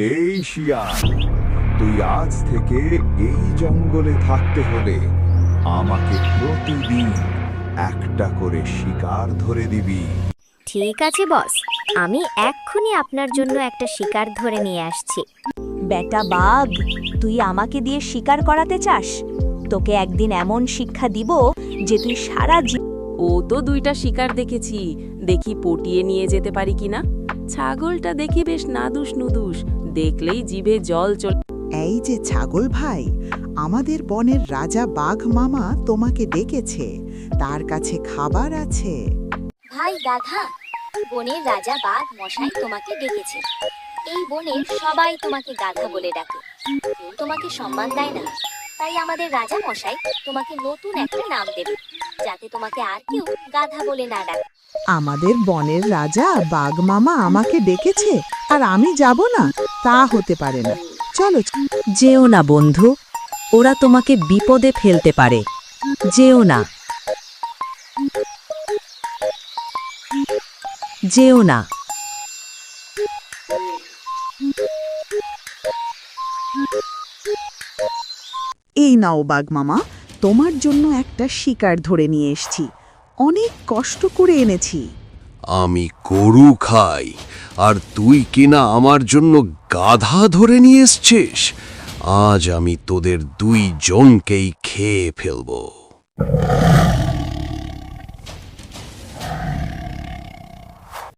এই শিয়াল, তুই আজ থেকে এই জঙ্গলে থাকতে হলে আমাকে প্রতিদিন একটা করে শিকার ধরে দিবি। ঠিক আছে বস, আমি এক্ষুনি আপনার জন্য একটা শিকার ধরে নিয়ে আসছি। বেটা বাঘ, তুই আমাকে দিয়ে শিকার করাতে চাস? তোকে একদিন এমন শিক্ষা দিব যে তুই সারা ও তো 2টা শিকার দেখেছি, দেখি পটিয়ে নিয়ে যেতে পারি কিনা। ছাগলটা দেখি বেশ নাদুস নুদুস, দেখলেই জিভে জল চল। এই যে ছাগল ভাই, আমাদের বনের রাজা বাঘ মামা তোমাকে ডেকেছে, তার কাছে খাবার আছে। ভাই গাধা, বনের রাজা বাঘ মশাই তোমাকে ডেকেছে। এই বনের সবাই তোমাকে গাধা বলে ডাকে, কেউ তোমাকে সম্মান দেয় না। তাই আমাদের রাজা মশাই তোমাকে নতুন একটা নাম দেবে, যাতে তোমাকে আর কেউ গাধা বলে না ডাকে। আমাদের বনের রাজা বাঘ মামা আমাকে ডেকেছে আর আমি যাব না, তা হতে পারে না। চলো। যেও না বন্ধু, ওরা তোমাকে বিপদে ফেলতে পারে। যেও না, যেও না। এই নাও বাঘ মামা, তোমার জন্য একটা শিকার ধরে নিয়ে এসেছি, অনেক কষ্ট করে এনেছি। আমি গরু খাই, আর তুই কিনা আমার জন্য গাধা ধরে নিয়ে এসছিস? আজ আমি তোদের 2 জনকেই খেয়ে ফেলবো।